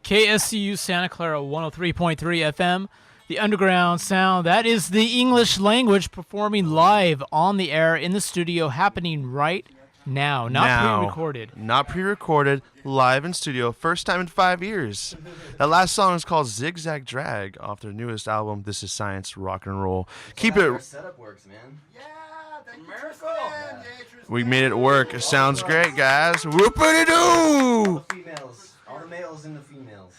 KSCU Santa Clara 103.3 FM, the underground sound. That is the English language performing live on the air in the studio, happening right now. Not pre-recorded. Not pre-recorded, live in studio. First time in 5 years. That last song is called Zigzag Drag off their newest album, This Is Science, Rock and Roll. Keep it. Our setup works, man. Yeah, thank you, Tristan. We made it work. It sounds great, guys. Whoop-a-doo! All the males and the females.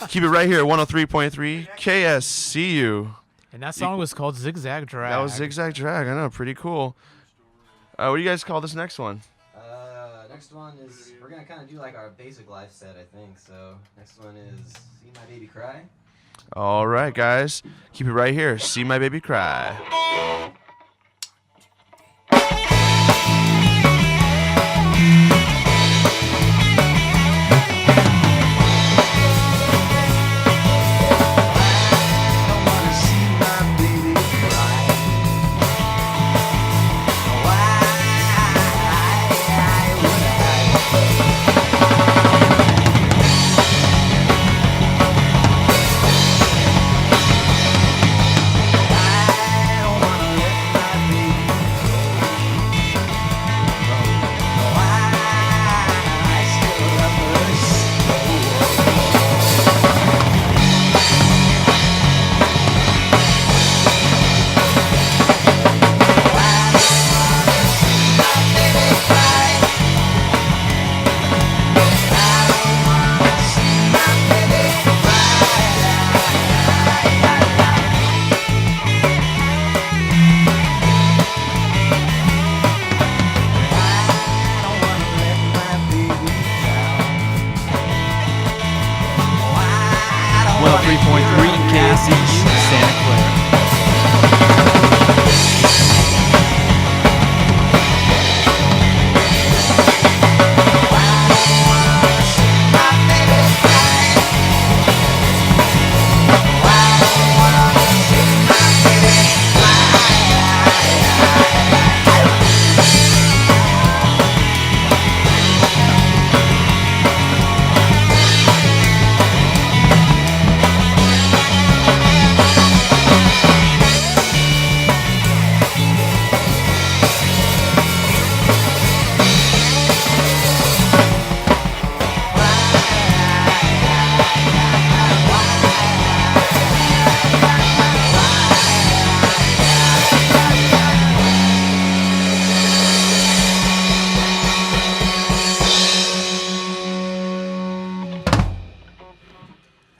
Keep it right here, 103.3 KSCU. And that song was called Zigzag Drag. That was Zigzag Drag. I know, pretty cool. What do you guys call this next one? Next one is, we're going to kind of do like our basic life set, I think. So next one is See My Baby Cry. All right, guys. Keep it right here. See My Baby Cry.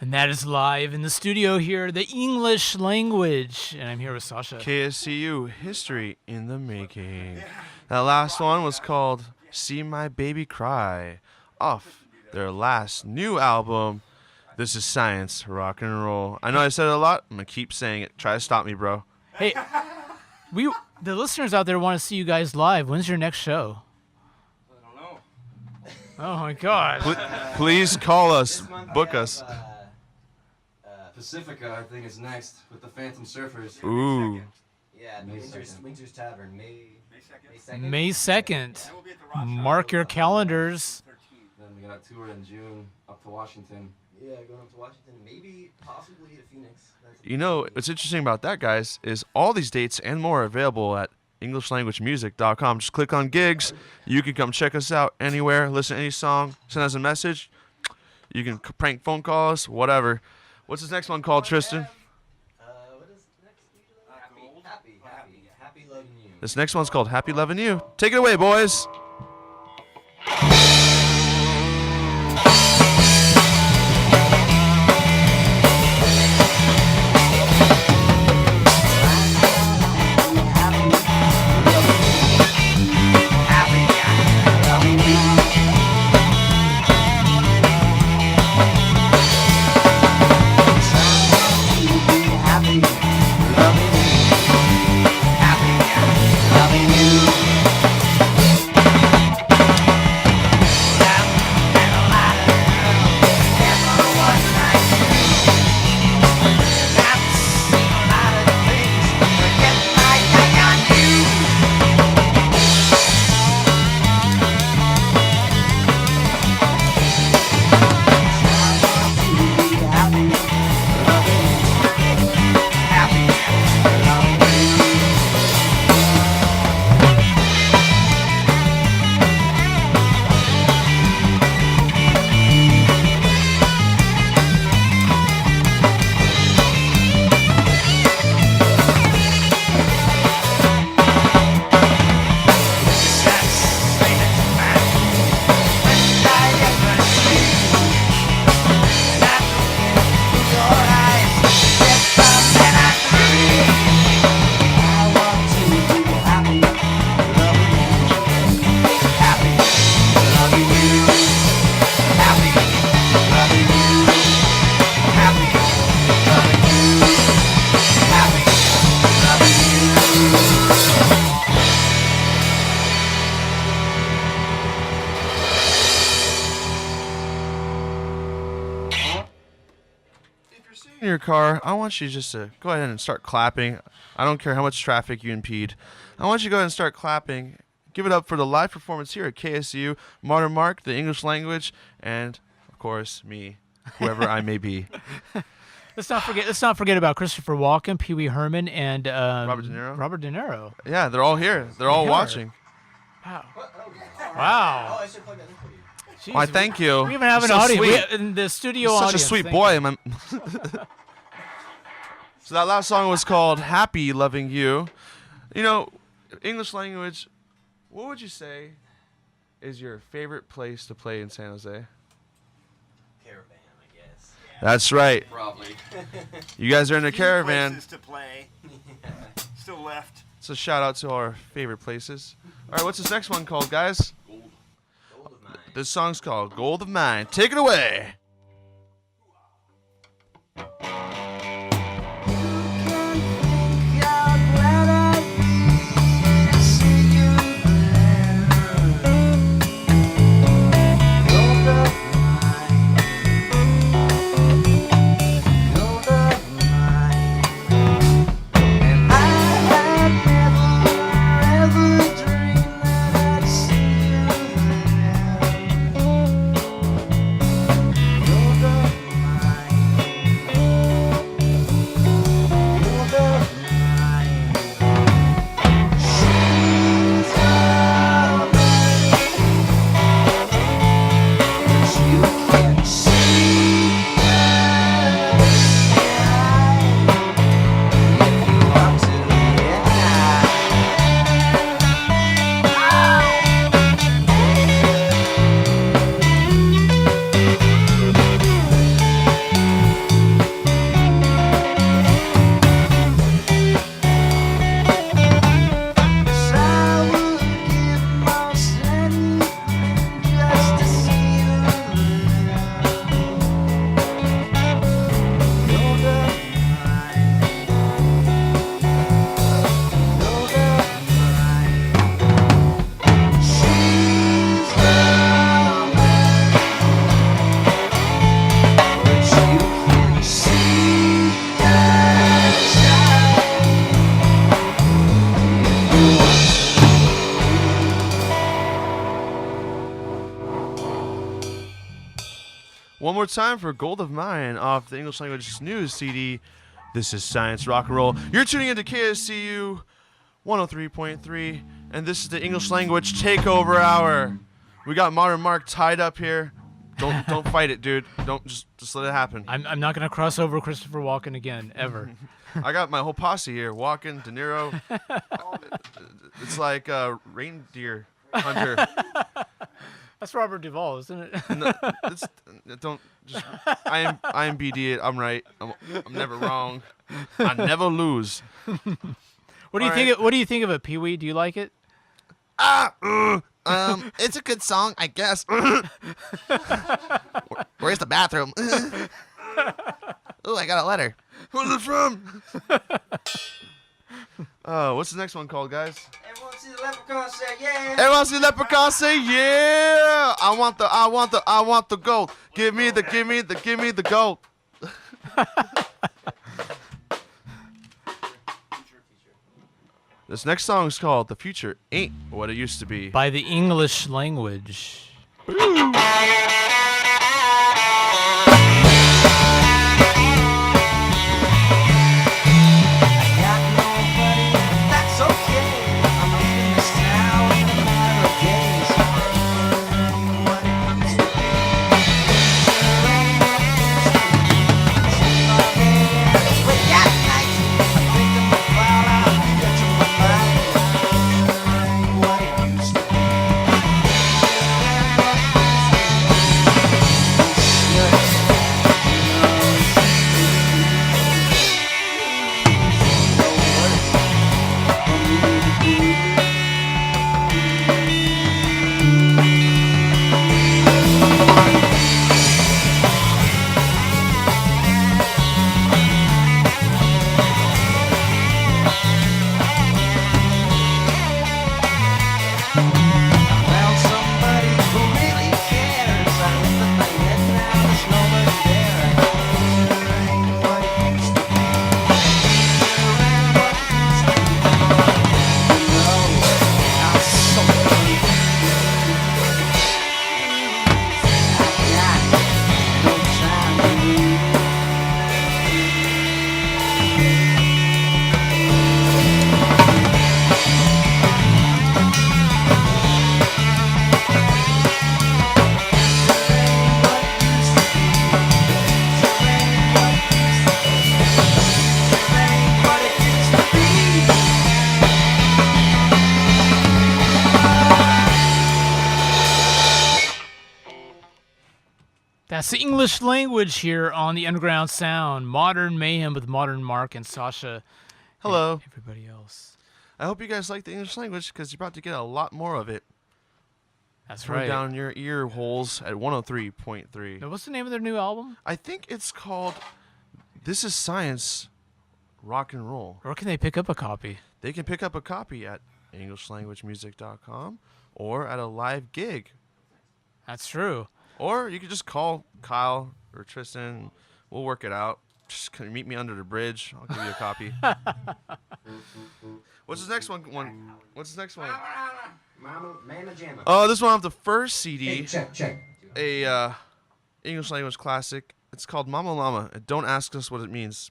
That is live in the studio here, the English language. And I'm here with Sasha. KSCU, history in the making. That last one was called See My Baby Cry, off their last new album, This Is Science, Rock and Roll. I know I said it a lot. I'm going to keep saying it. Try to stop me, bro. Hey, the listeners out there want to see you guys live. When's your next show? I don't know. Oh, my God. Please call us. Book us. Pacifica, I think, is next with the Phantom Surfers. Ooh. Yeah, Winter's Tavern, May 2nd. May 2nd. Mark your calendars. Then we got a tour in June up to Washington. Yeah, going up to Washington, maybe, possibly to Phoenix. You know, what's interesting about that, guys, is all these dates and more are available at EnglishLanguageMusic.com. Just click on gigs. You can come check us out anywhere, listen to any song, send us a message. You can prank phone call us, whatever. What's this next one called, Tristan? What is next? Happy Loving You. This next one's called Happy Loving You. Take it away, boys. Loving you. in your car, I want you just to go ahead and start clapping. I don't care how much traffic you impede. I want you to go ahead and start clapping. Give it up for the live performance here at KSCU, Modern Mark, the English language, and, of course, me, whoever I may be. Let's not forget about Christopher Walken, Pee Wee Herman, and Robert De Niro? Robert De Niro. Yeah, they're all here. They're all watching. Wow. Oh, Wow. I should plug that in for you. Jeez, Why, thank you. We even have an You're so audience. sweet. In the studio You're audience. such a sweet Thank boy. you. Man. So that last song was called Happy Loving You. You know, English language, what would you say is your favorite place to play in San Jose? Caravan, I guess. That's right. Probably. You guys are in a Few caravan. places to play. Still left. So shout out to our favorite places. All right, what's this next one called, guys? Gold of mine. This song's called Gold of Mine. Take it away. One more time for Gold of Mine off the English Language News CD. This is Science Rock and Roll. You're tuning into KSCU 103.3, and this is the English Language Takeover Hour. We got Modern Mark tied up here. Don't fight it, dude. Don't just let it happen. I'm not gonna cross over Christopher Walken again ever. I got my whole posse here. Walken, De Niro. It's like a reindeer hunter. That's Robert Duvall, isn't it? No, don't just. I am BD it. I'm right. I'm never wrong. I never lose. What do you think? What do you think of it, Pee Wee? Do you like it? It's a good song, I guess. Where's the bathroom? Ooh, I got a letter. Who's it from? What's the next one called, guys? Everyone see the leprechaun say, yeah. Everyone see Leprechaun say, yeah. I want the gold. Give me the gold. This next song is called "The Future Ain't What It Used to Be." By the English Language. That's okay. I'm leaving this town in a matter of days. What it used to be. Wake at night. I think of the cloud out here to my mind. What it used to be. That's the English language here on the Underground Sound. Modern Mayhem with Modern Mark and Sasha. Hello. And everybody else. I hope you guys like the English language because you're about to get a lot more of it. That's Coming right. down your ear holes at 103.3. Now, what's the name of their new album? I think it's called This Is Science Rock and Roll. Where can they pick up a copy? They can pick up a copy at EnglishLanguageMusic.com or at a live gig. That's true. Or you could just call Kyle or Tristan. We'll work it out. Just meet me under the bridge. I'll give you a copy. What's this next one? What's this next one? Mama Jamma. Oh, this one off the first CD. Hey, check. A English language classic. It's called Mama Llama. And don't ask us what it means.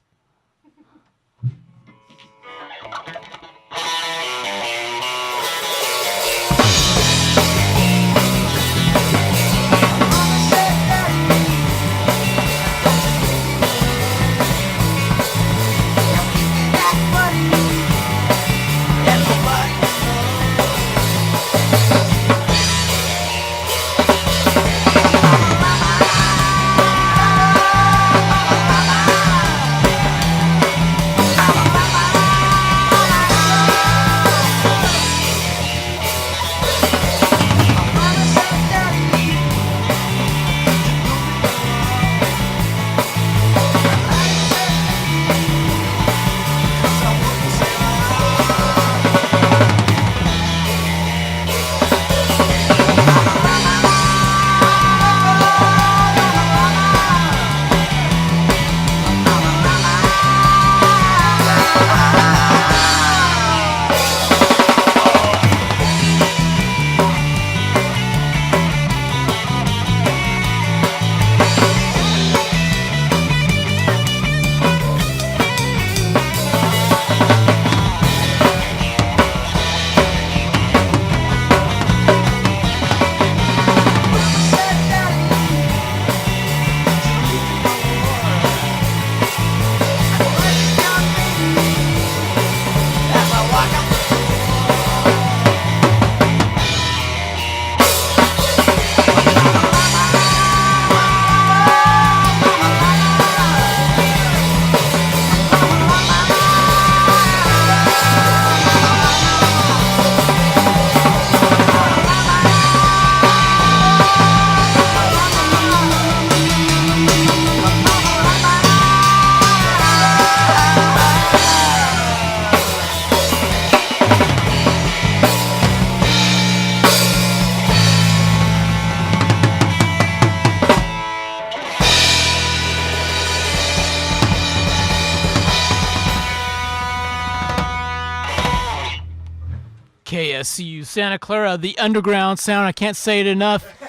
KSCU Santa Clara, the Underground Sound. I can't say it enough.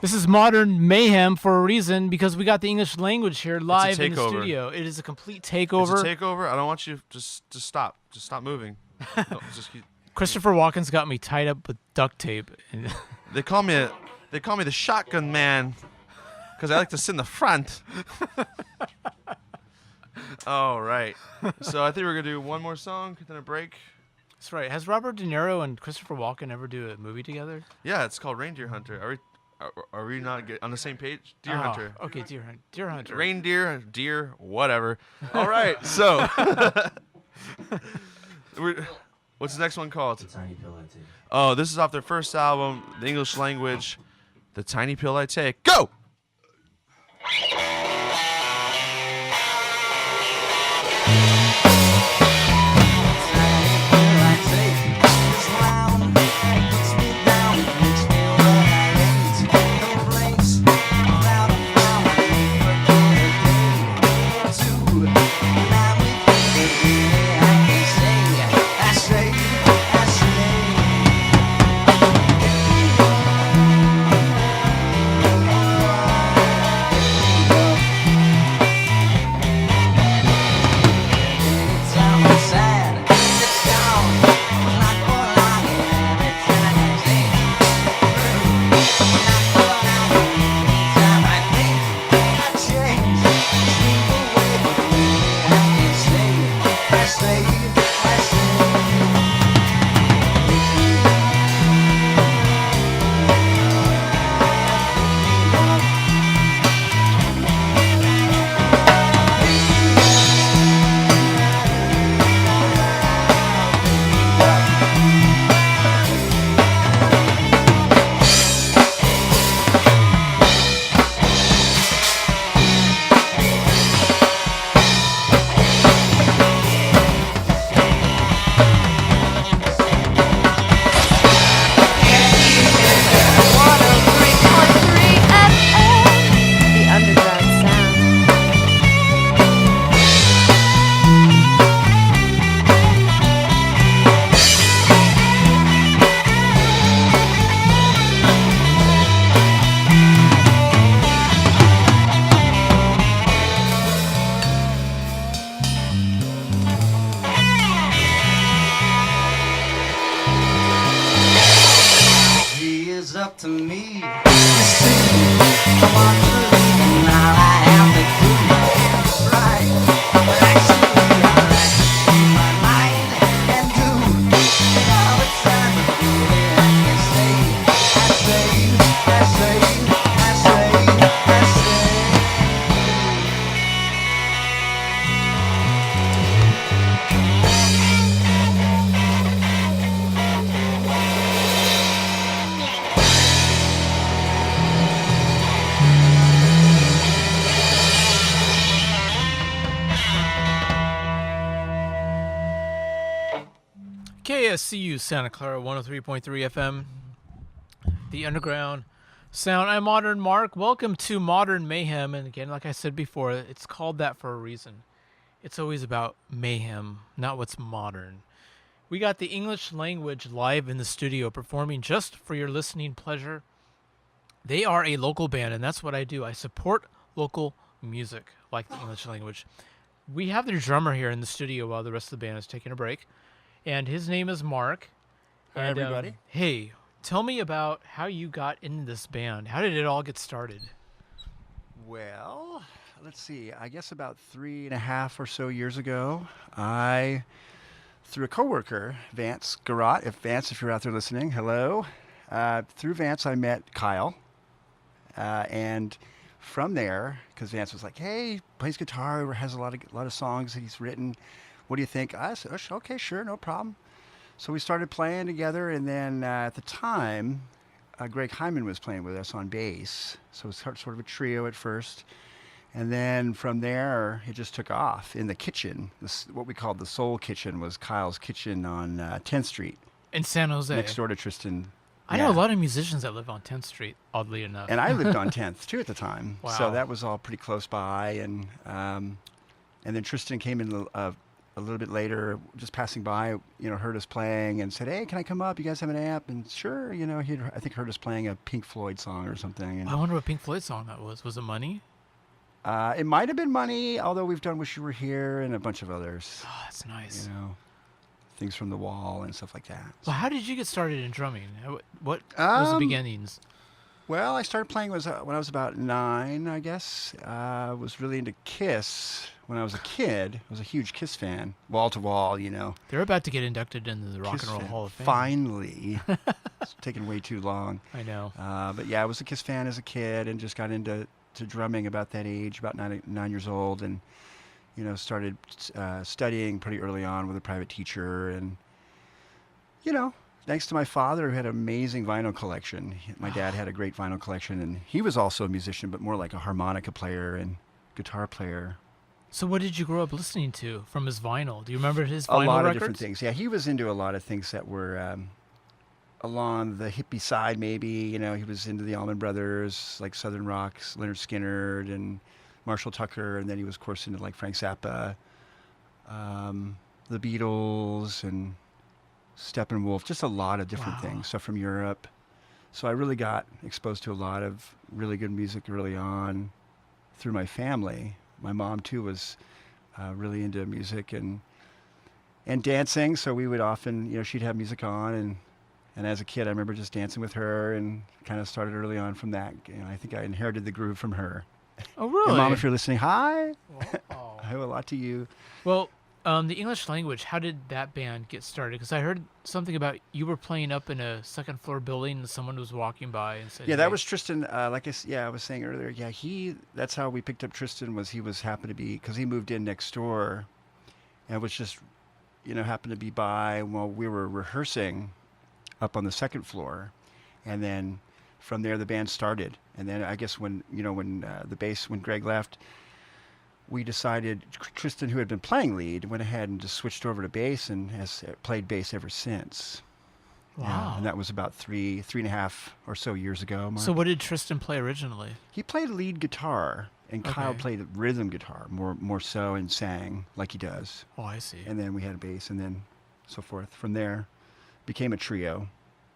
This is Modern Mayhem for a reason because we got the English language here live in the takeover. studio. It is a complete takeover. It's a takeover. I don't want you just stop. Just stop moving. No, just keep. Christopher Walken's got me tied up with duct tape. And They call me the shotgun man because I like to sit in the front. All right. So I think we're gonna do one more song, then a break. That's right. Has Robert De Niro and Christopher Walken ever do a movie together? Yeah, it's called Reindeer Hunter. Are we not on the same page? Deer Hunter. Okay, Deer Hunter. Reindeer, deer, whatever. All right. So, what's the next one called? The Tiny Pill I Take. Oh, this is off their first album, the English language, The Tiny Pill I Take. Go! I to me. You see, I want to leave and now I have to do is right. But actually I like to change my mind and do. Now it's time to do it and you say, I say, I say, I say, I say. KSCU Santa Clara 103.3 FM. The Underground Sound. I'm Modern Mark. Welcome to Modern Mayhem. And again, like I said before, it's called that for a reason. It's always about mayhem, not what's modern. We got the English Language live in the studio performing just for your listening pleasure. They are a local band, and that's what I do. I support local music like the English Language. We have their drummer here in the studio while the rest of the band is taking a break. And his name is Mark. Hi, And, everybody. Hey, tell me about how you got into this band. How did it all get started? Well, let's see. I guess about 3.5 or so years ago, I, through a coworker, Vance Garrott. If you're out there listening, hello. Through Vance, I met Kyle, and from there, because Vance was like, "Hey, plays guitar, has a lot of songs that he's written. What do you think?" I said, "Okay, sure, no problem." So we started playing together, and then at the time, Greg Hyman was playing with us on bass. So it was sort of a trio at first. And then from there, it just took off in the kitchen. What we called the Soul Kitchen was Kyle's kitchen on 10th Street, In San Jose. next door to Tristan. I know a lot of musicians that live on 10th Street, oddly enough. And I lived on 10th, too, at the time. Wow. So that was all pretty close by. And then Tristan came in a little bit later, just passing by, heard us playing and said, "Hey, can I come up? You guys have an amp?" And sure, he I think heard us playing a Pink Floyd song or something. And I wonder what Pink Floyd song that was. Was it Money? it might have been Money, although we've done Wish You Were Here and a bunch of others. Oh, that's nice. Things from the Wall and stuff like that. Well, how did you get started in drumming? What was the beginnings? Well, I started playing when I was about 9, I guess. I was really into Kiss when I was a kid. I was a huge Kiss fan, wall to wall, They're about to get inducted into the Rock Kiss and Roll fan. Hall of Fame. Finally. It's taken way too long. I know. But yeah, I was a Kiss fan as a kid and just got into drumming about that age, about 9 years old, and started studying pretty early on with a private teacher, and thanks to my father, who had an amazing vinyl collection. My dad had a great vinyl collection, and he was also a musician, but more like a harmonica player and guitar player. So what did you grow up listening to from his vinyl? Do you remember his A vinyl lot of records? different things. Yeah, he was into a lot of things that were along the hippie side, maybe. He was into the Allman Brothers, like Southern Rock, Leonard Skinner, and Marshall Tucker, and then he was, of course, into like Frank Zappa, the Beatles, and Steppenwolf, just a lot of different things, stuff from Europe. So I really got exposed to a lot of really good music early on through my family. My mom, too, was really into music and dancing, so we would often, she'd have music on, and as a kid, I remember just dancing with her and kind of started early on from that. I think I inherited the groove from her. Oh, really? And Mom, if you're listening, hi. Wow. I owe a lot to you. Well, the English Language, how did that band get started? Because I heard something about you were playing up in a second-floor building and someone was walking by and said, Yeah, that "Hey." was Tristan. I was saying earlier. Yeah, that's how we picked up Tristan. He happened to be, because he moved in next door, and was just, happened to be by while we were rehearsing up on the second floor, and then from there the band started. And then I guess when Greg left, we decided Tristan, who had been playing lead, went ahead and just switched over to bass and has played bass ever since. Wow. Yeah, and that was about 3.5 or so years ago. Mark. So what did Tristan play originally? He played lead guitar, and Kyle Okay. played rhythm guitar more so, and sang like he does. Oh, I see. And then we had a bass, and then so forth. From there, became a trio.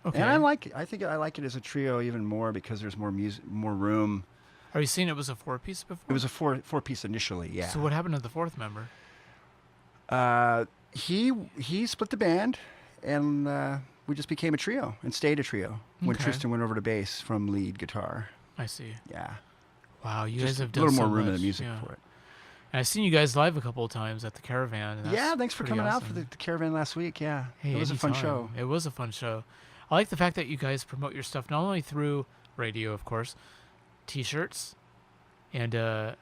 Okay. And I think I like it as a trio even more because there's more music, more room. Are you saying it was a four-piece before? It was a four-piece initially, yeah. So what happened to the fourth member? He split the band, and we just became a trio and stayed a trio when Okay. Tristan went over to bass from lead guitar. I see. Yeah. Wow, you Just guys have a done little more so room in much, the music yeah. for it. And I've seen you guys live a couple of times at the Caravan. And that's Yeah, thanks for pretty coming out for awesome. the Caravan last week. Yeah, Hey, it was a fun anytime. show. It was a fun show. I like the fact that you guys promote your stuff not only through radio, of course, T-shirts, and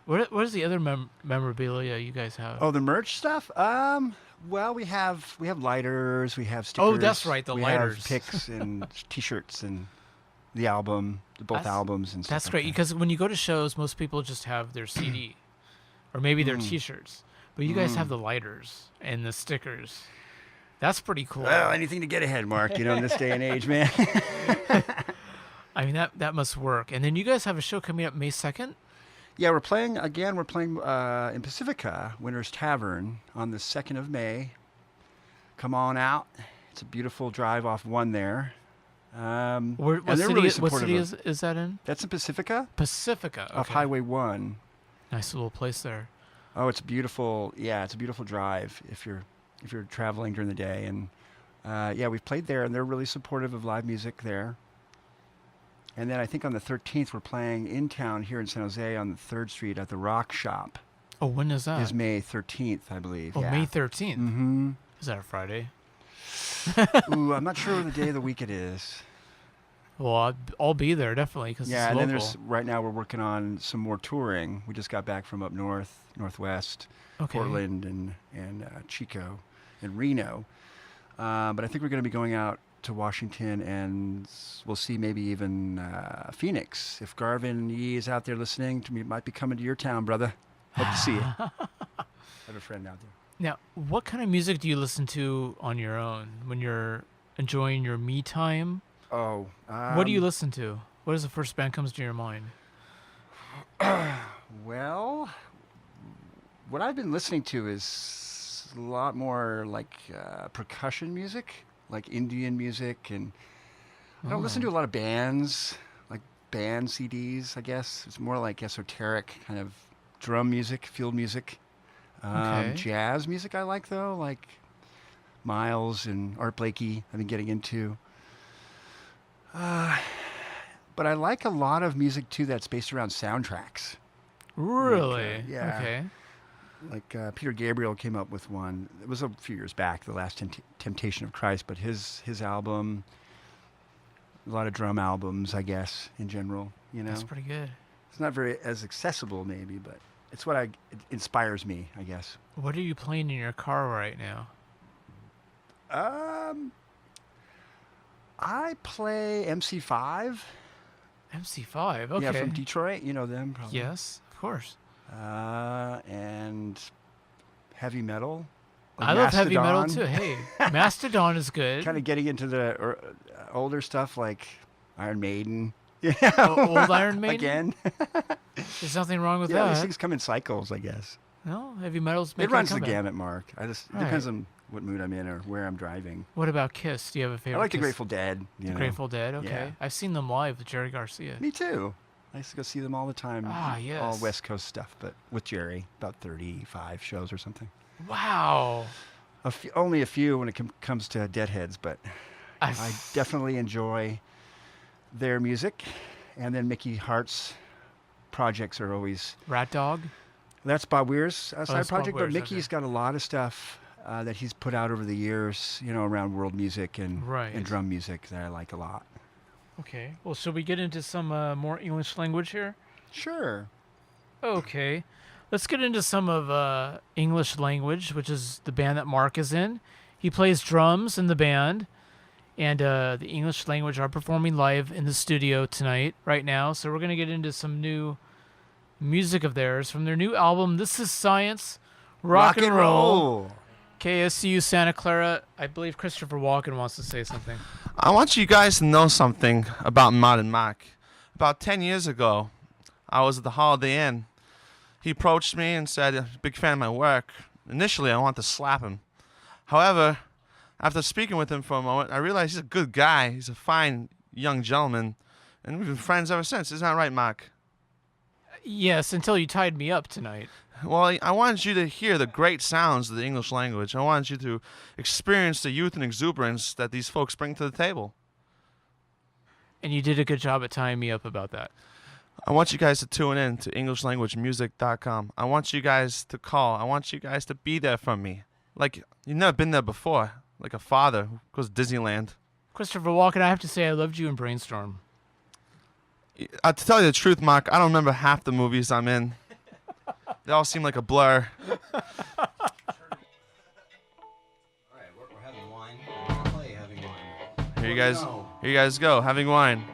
what is the other memorabilia you guys have? Oh, the merch stuff. Well, we have lighters, we have stickers. Oh, that's right, the we lighters. have picks and T-shirts and the album, both That's- albums and stuff. That's like great that. because when you go to shows, most people just have their CD or maybe their T-shirts, but you guys have the lighters and the stickers. That's pretty cool. Well, anything to get ahead, Mark. You know, in this day and age, man. I mean, that must work. And then you guys have a show coming up May 2nd? Yeah, we're playing again. We're playing in Pacifica, Winter's Tavern, on the 2nd of May. Come on out. It's a beautiful drive off one there. What and they're city, really what supportive city of- is that in? That's in Pacifica, Pacifica. off okay. Highway 1. Nice little place there. Oh, it's beautiful. Yeah, it's a beautiful drive if you're traveling during the day. And yeah, we've played there, and they're really supportive of live music there. And then I think on the 13th, we're playing in town here in San Jose on the 3rd Street at the Rock Shop. Oh, when is that? Is May 13th, I believe. Oh, yeah. May 13th. Mm-hmm. Is that a Friday? Ooh, I'm not sure the day of the week it is. Well, I'll be there definitely because Yeah, it's and local. then there's right now we're working on some more touring. We just got back from up north, northwest, Okay. Portland and Chico and Reno. But I think we're going to be going out to Washington, and we'll see maybe even Phoenix. If Garvin Yee is out there listening to me, might be coming to your town, brother. Hope to see you. I have a friend out there. Now, what kind of music do you listen to on your own when you're enjoying your me time? Oh, What do you listen to? What is the first band comes to your mind? Well, what I've been listening to is a lot more like percussion music, like Indian music, and I don't listen to a lot of bands, like band CDs, I guess. It's more like esoteric kind of drum music, field music. Okay. Jazz music I like, though, like Miles and Art Blakey I've been getting into. But I like a lot of music, too, that's based around soundtracks. Really? yeah. Okay. Like Peter Gabriel came up with one. It was a few years back, The Last Temptation of Christ, but his album, a lot of drum albums, I guess, in general, you know. That's pretty good. It's not very as accessible, maybe, but it's what it inspires me, I guess. What are you playing in your car right now? I play MC5. MC5. Okay. Yeah, from Detroit. You know them, probably. Yes, of course. And heavy metal. like I love heavy metal Mastodon. too. Hey, Mastodon is good. Kind of getting into the older stuff like Iron Maiden. Old Iron Maiden? Again. There's nothing wrong with Yeah, these that. things come in cycles, I guess. No, heavy metal's It making runs a the comeback. gamut, Mark. It Right. depends on what mood I'm in or where I'm driving. What about Kiss? Do you have a favorite? I like the Kiss? Grateful Dead. you The know. Grateful Dead. Okay, Yeah. I've seen them live with Jerry Garcia. Me too. I used to go see them all the time. Ah, All yes. West Coast stuff, but with Jerry, about 35 shows or something. Wow. Only a few when it comes to Deadheads, but I definitely enjoy their music. And then Mickey Hart's projects are always... Rat Dog. That's Bob Weir's side that's Bob project, but Weir's, Mickey's got a lot of stuff that he's put out over the years, you know, around world music and Right. drum music that I like a lot. Okay. Well, shall we get into some more English language here? Sure. Okay. Let's get into some of English language, which is the band that Mark is in. He plays drums in the band, and the English language are performing live in the studio tonight, right now. So we're going to get into some new music of theirs from their new album, This Is Science, Rock and Roll. KSCU Santa Clara. I believe Christopher Walken wants to say something. I want you guys to know something about Modern Mac. About 10 years ago, I was at the Holiday Inn. He approached me and said, big fan of my work. Initially, I wanted to slap him. However, after speaking with him for a moment, I realized he's a good guy. He's a fine young gentleman. And we've been friends ever since. Isn't that right, Mark? Yes, until you tied me up tonight. Well, I wanted you to hear the great sounds of the English language. I wanted you to experience the youth and exuberance that these folks bring to the table. And you did a good job at tying me up about that. I want you guys to tune in to EnglishLanguageMusic.com. I want you guys to call. I want you guys to be there for me. Like, you've never been there before. Like a father who goes to Disneyland. Christopher Walken, I have to say I loved you in Brainstorm. To tell you the truth, Mark, I don't remember half the movies I'm in. They all seem like a blur. All right, we're having wine. We're gonna play having wine. Here you guys go, having wine.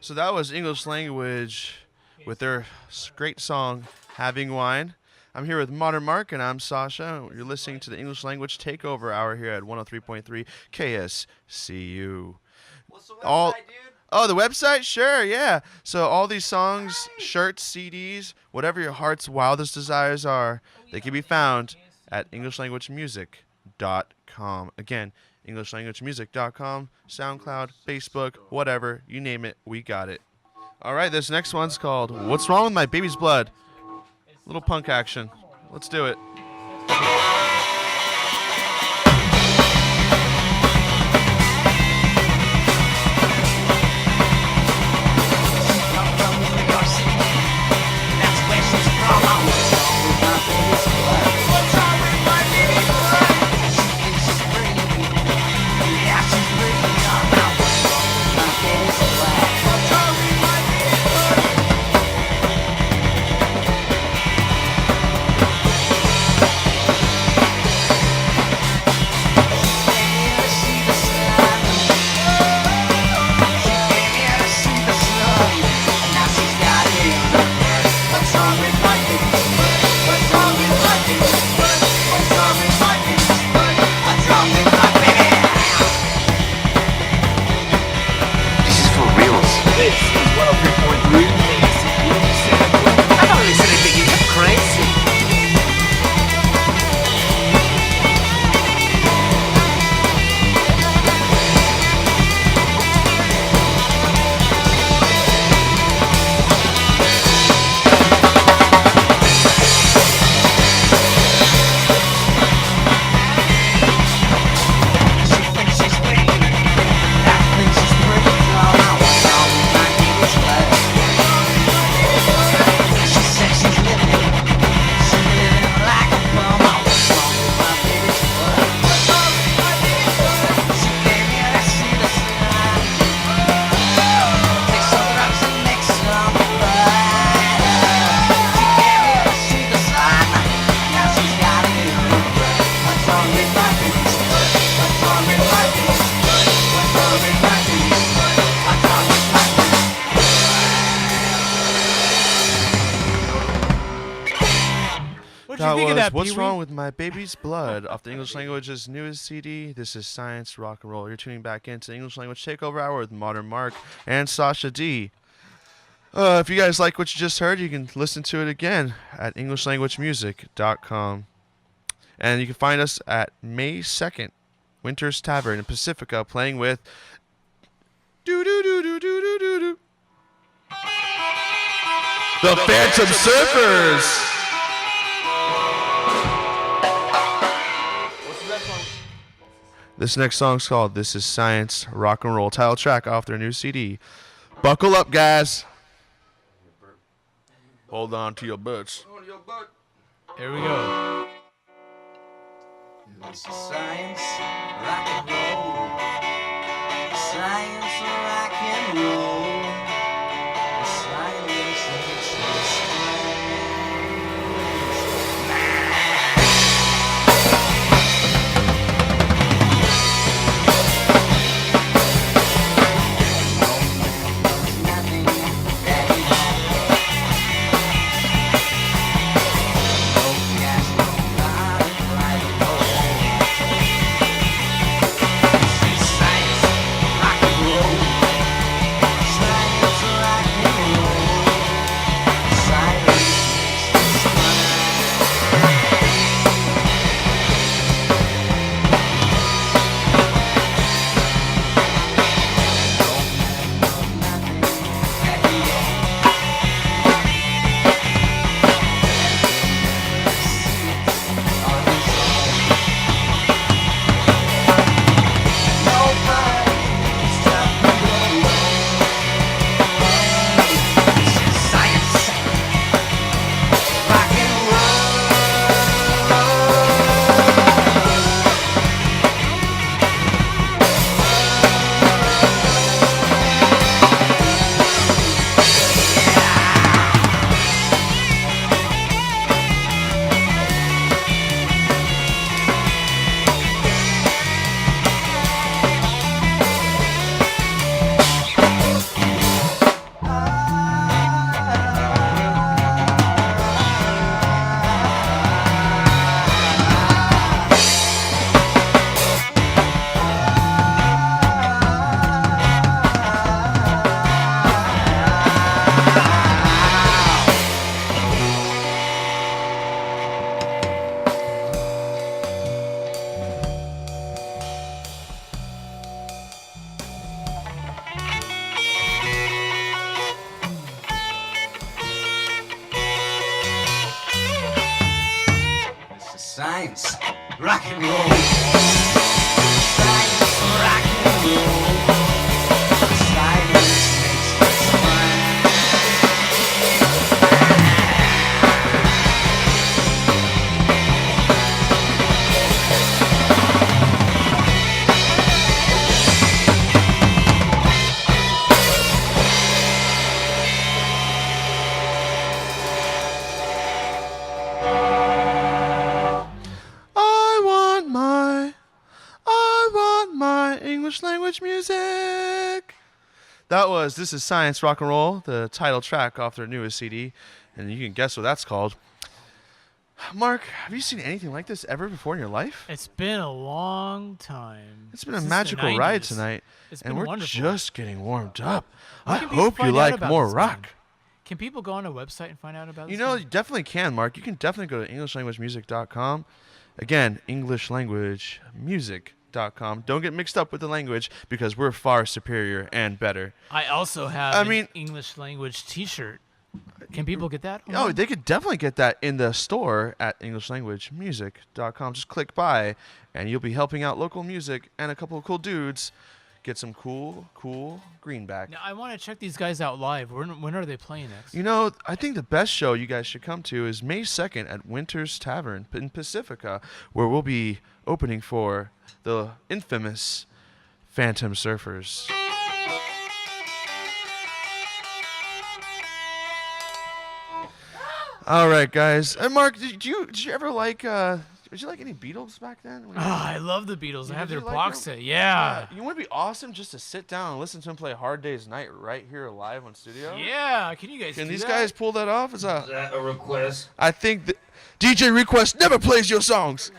So that was English Language with their great song, Having Wine. I'm here with Modern Mark, and I'm Sasha. You're listening to the English Language Takeover Hour here at 103.3 KSCU. What's the website, All- dude? Oh, the website? Sure, yeah. So all these songs, shirts, CDs, whatever your heart's wildest desires are, they can be found at EnglishLanguageMusic.com. Again, EnglishLanguageMusic.com, SoundCloud, Facebook, whatever, you name it, we got it. All right, this next one's called What's Wrong with My Baby's Blood? Little punk action. Let's do it. Yeah. you think of was that, What's Pee-wee? Wrong with My Baby's Blood off the English Language's newest CD. This is Science Rock and Roll. You're tuning back into the English Language Takeover Hour with Modern Mark and Sasha D. If you guys like what you just heard, you can listen to it again at EnglishLanguageMusic.com. And you can find us at May 2nd, Winter's Tavern in Pacifica, playing with do-do-do-do-do-do-do-do. The Phantom Surfers! This next song's called This Is Science Rock and Roll, title track off their new CD. Buckle up, guys. Hold on to your butts. Here we go. This is science, rock and roll. Science, rock and roll. Science, rock and roll. Science, rock and roll. Science makes us fine. English language music. That was This Is Science Rock and Roll, the title track off their newest CD, and you can guess what that's called. Mark, have you seen anything like this ever before in your life? It's been a long time. It's been a Since the magical ride 90s. tonight, It's and been we're wonderful. just getting warmed up. Where I can people hope you find out like about more this rock. band? Can people go on a website and find out about You this know, band? you definitely can, Mark. You can definitely go to EnglishLanguageMusic.com. Again, EnglishLanguageMusic.com. Don't get mixed up with the language because we're far superior and better. I also have I an mean- English language T-shirt. Can people get that? Oh, online? they could definitely get that in the store at EnglishLanguageMusic.com. Just click buy, and you'll be helping out local music and a couple of cool dudes get some cool greenback. Now, I want to check these guys out live. When are they playing next? You know, I think the best show you guys should come to is May 2nd at Winter's Tavern in Pacifica, where we'll be opening for the infamous Phantom Surfers. All right, guys. And Mark, did you ever like? Did Did you like any Beatles back then? Oh, I love the Beatles. I have Did their you like box them? set. Yeah. You want to be awesome just to sit down and listen to him play Hard Day's Night right here live on studio? Yeah. Can you guys Can do these that? guys pull that off? Is that a request? I think DJ Request never plays your songs.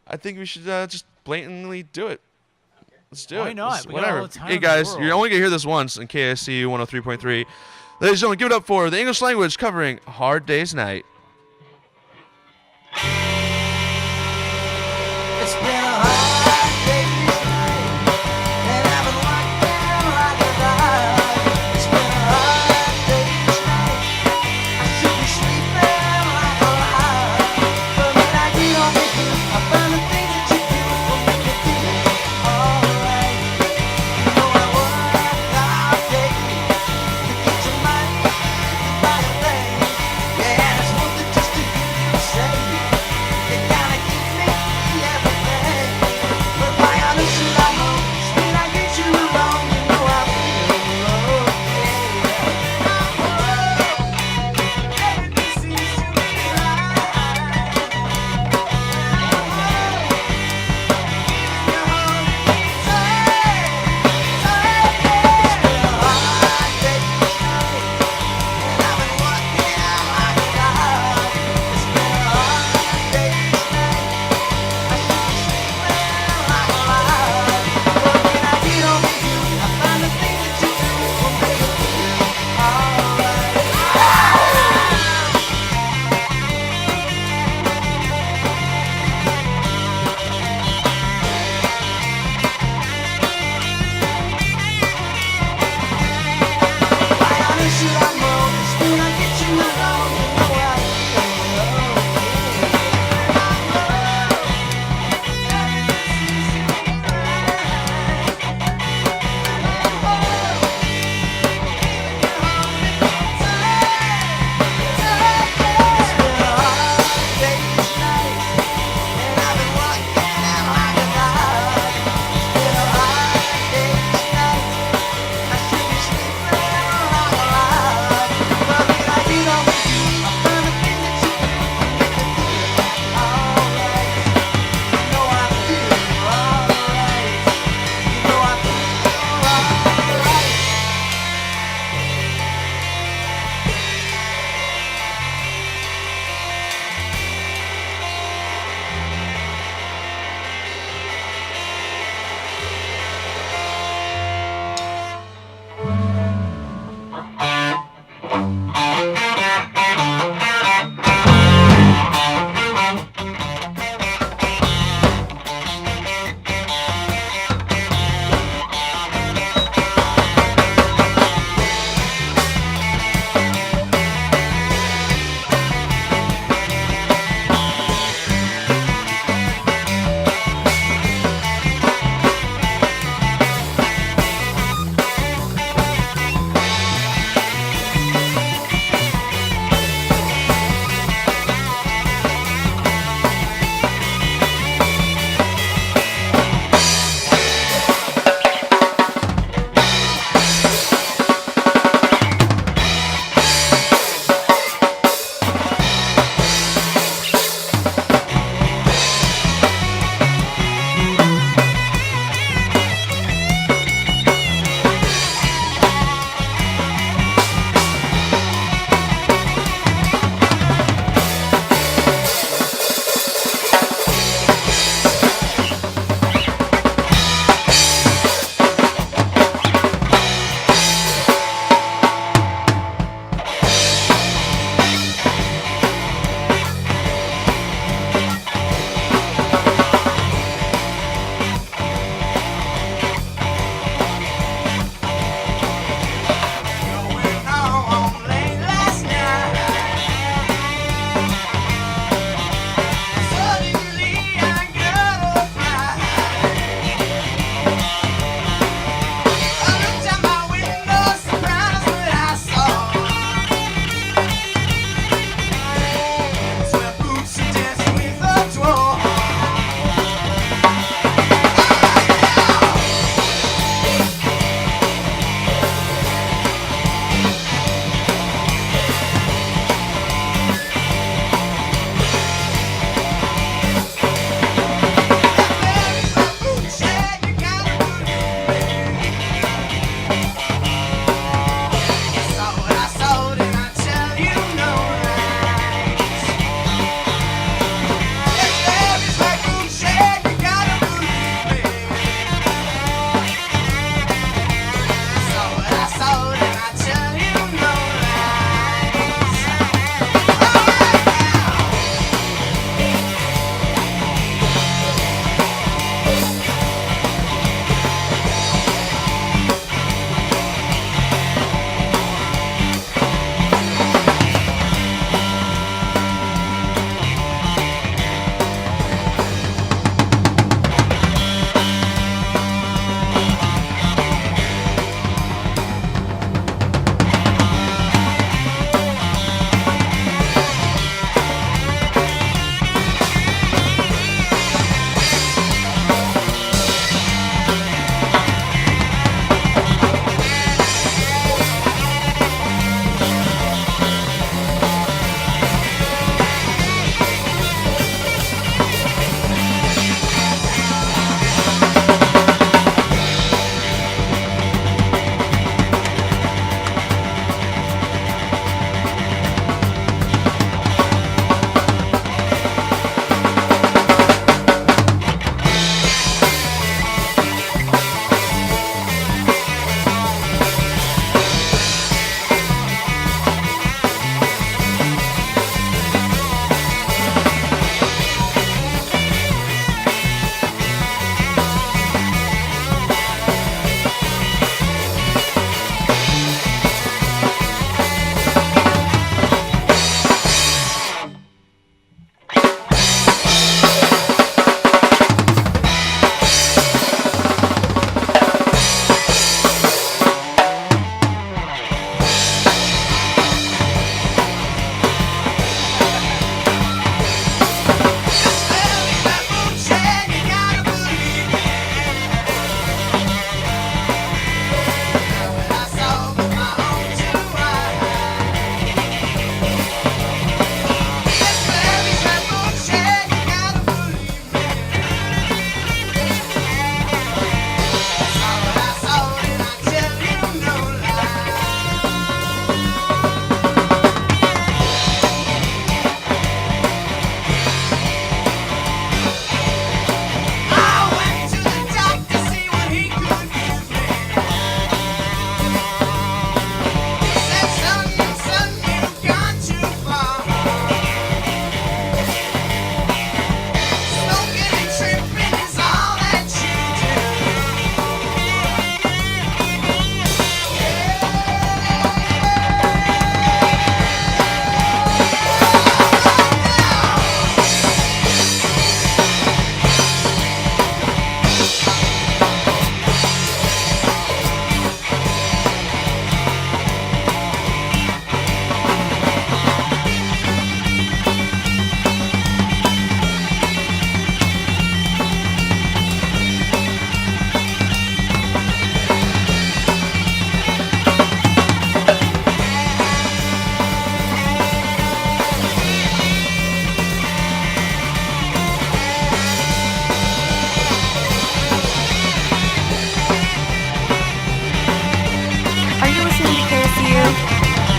I think we should just blatantly do it. Let's do it. Why not? Let's- We got whatever. all the time Hey in the guys, world. you're only gonna hear this once in KSCU 103.3. Ladies and gentlemen, give it up for the English language covering Hard Day's Night. It's been a hard day's night, and I've been working like a dog. It's been a hard day's night. I should be sleeping like a log, but when I get on the hill, I find the things that you do will make me feel alright. You know I work all day to get some money to buy a thing. Yeah, and it's more than just a good say. You gotta give me everything.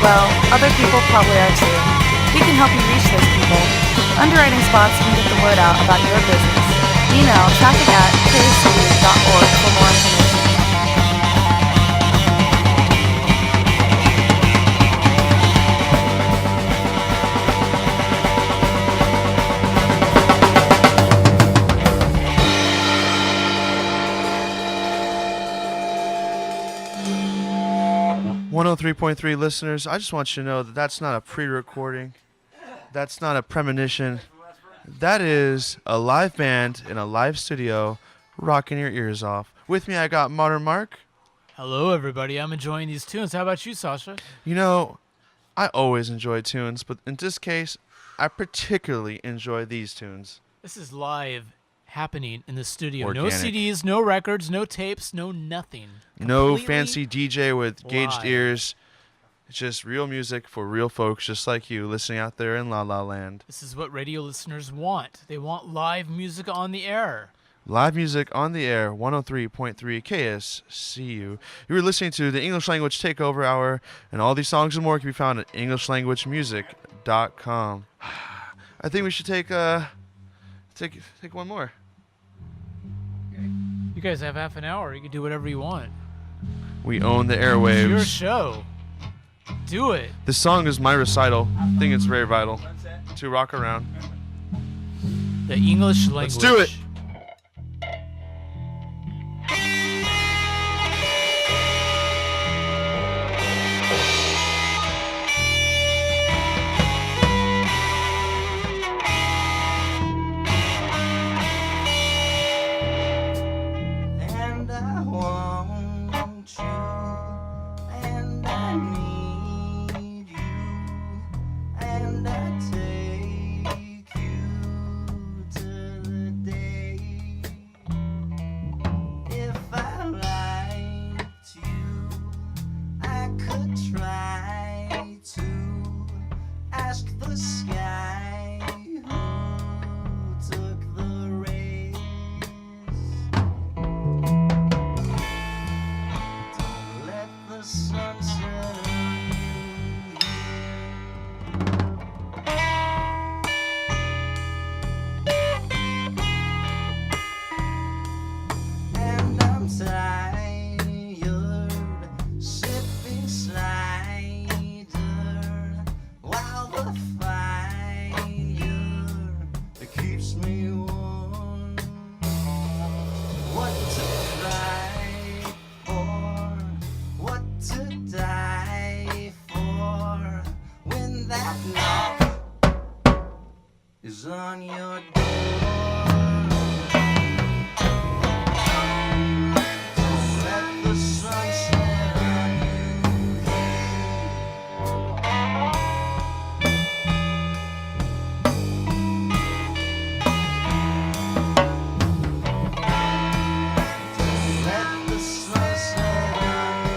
Well, other people probably are too. We can help you reach those people. Underwriting spots can get the word out about your business. Email traffic@kscu.org for more information. .3 listeners, I just want you to know that that's not a pre-recording. That's not a premonition. That is a live band in a live studio rocking your ears off. With me, I got Modern Mark. Hello, everybody. I'm enjoying these tunes. How about you, Sasha? You know, I always enjoy tunes, but in this case, I particularly enjoy these tunes. This is live happening in the studio. Organic. No CDs, no records, no tapes, no nothing. No Completely fancy DJ with gauged live. ears. It's just real music for real folks just like you listening out there in La La Land. This is what radio listeners want. They want live music on the air. Live music on the air, 103.3 KSCU. You were listening to the English Language Takeover Hour, and all these songs and more can be found at EnglishLanguageMusic.com. I think we should take one more. You guys have half an hour. You can do whatever you want. We own the It's your airwaves. show. Do it. This song is my recital. I think it's very vital to rock around. The English language. Let's do it. And I want you, and I need you, and I take you to the day. If I liked you, I could try to ask the sky who took the race. Don't let the sun set on you. And I'm tired, sipping cider, while the fire keeps me warm. What to cry for, what to die for, when that knock is on your door. Don't let the sun set on you. Don't let the sun set on you.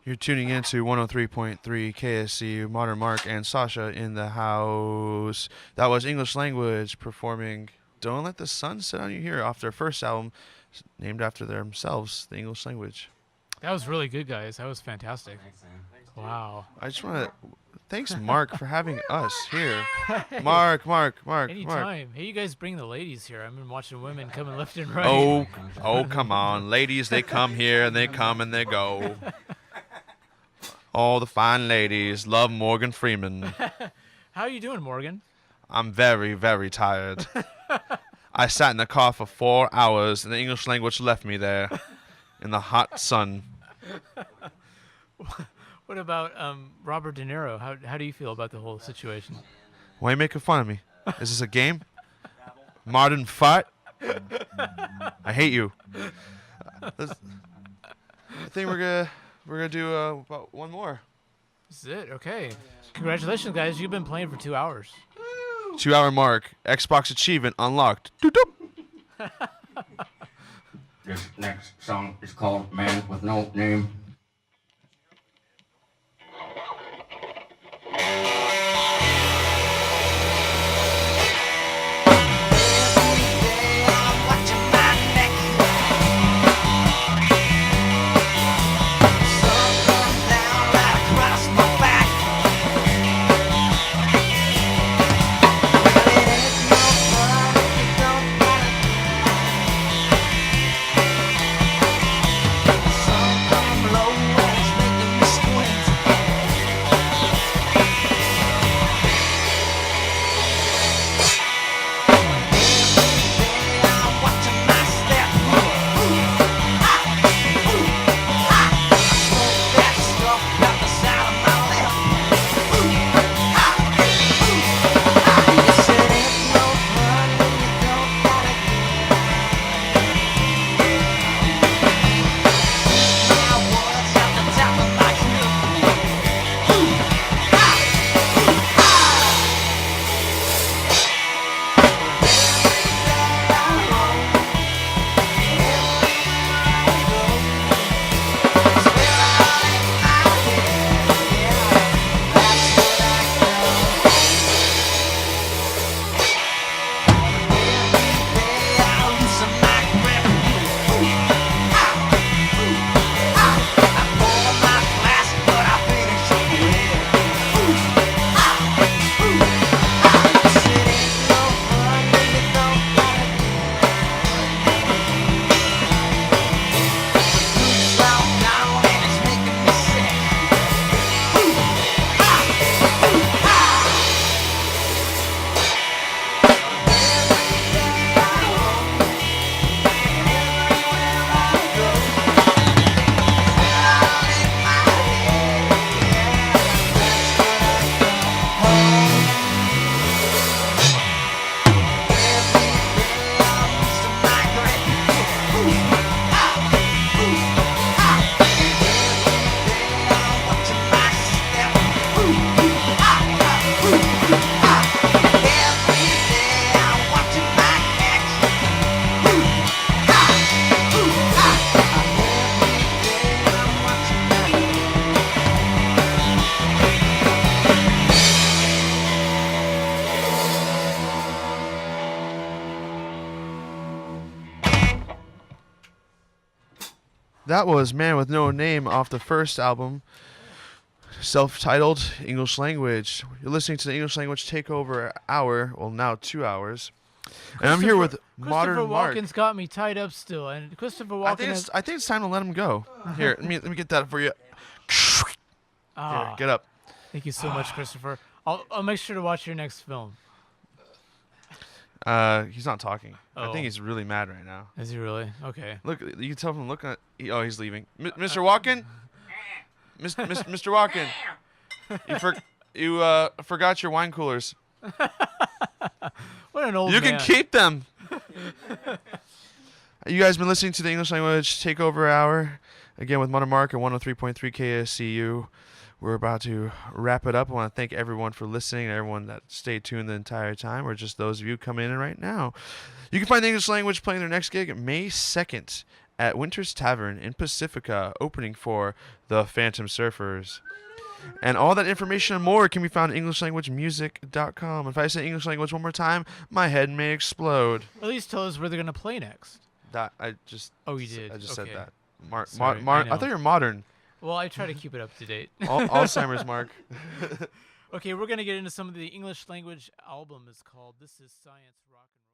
You're tuning into 103.3 KSCU. Modern Mark and Sasha in the house. That was English Language performing Don't Let the Sun Set on You Here off their first album, named after themselves, the English Language. That was really good, guys. That was fantastic. Thanks, man. Wow. I just want to thanks Mark for having us here. Mark. Anytime. Hey, you guys bring the ladies here. I've been watching women coming left and right. Oh, come on. Ladies, they come here and they come and they go. All the fine ladies love Morgan Freeman. How are you doing, Morgan? I'm very, very tired. I sat in the car for 4 hours and the English Language left me there in the hot sun. What about Robert De Niro? How do you feel about the whole situation? Why are you making fun of me? Is this a game? Modern fart? I hate you. I think we're gonna do about one more. This is it. Okay. Congratulations, guys. You've been playing for 2 hours. 2 hour mark. Xbox achievement unlocked. Doop. This next song is called Man with No Name. That was Man with No Name off the first album, self-titled English Language. You're listening to the English Language Takeover Hour, well now 2 hours. And I'm here with Modern Mark. Christopher Walken's got me tied up still, and Christopher Walken I think it's time to let him go. Here, let me get that for you. Here, get up. Thank you so much, Christopher. I'll make sure to watch your next film. He's not talking. I Oh. think he's really mad right now. Is he really? Okay. Look, you can tell from looking at. Oh, he's leaving. Mr. Walken, Mr. Walken, you forgot your wine coolers. What an old You man. can keep them. You guys been listening to the English Language Takeover Hour again with Modern Mark at 103.3 KSCU. We're about to wrap it up. I want to thank everyone for listening and everyone that stayed tuned the entire time, or just those of you coming in right now. You can find the English Language playing their next gig May 2nd at Winter's Tavern in Pacifica, opening for the Phantom Surfers. And all that information and more can be found at EnglishLanguageMusic.com. If I say English language one more time, my head may explode. At least tell us where they're going to play next. That I just. Oh, you did? I just said Okay. that. Sorry, I I know. thought you were modern. Well, I try to keep it up to date. Alzheimer's, Mark. Okay, we're going to get into some of the English language album. It's called This Is Science Rock and Roll.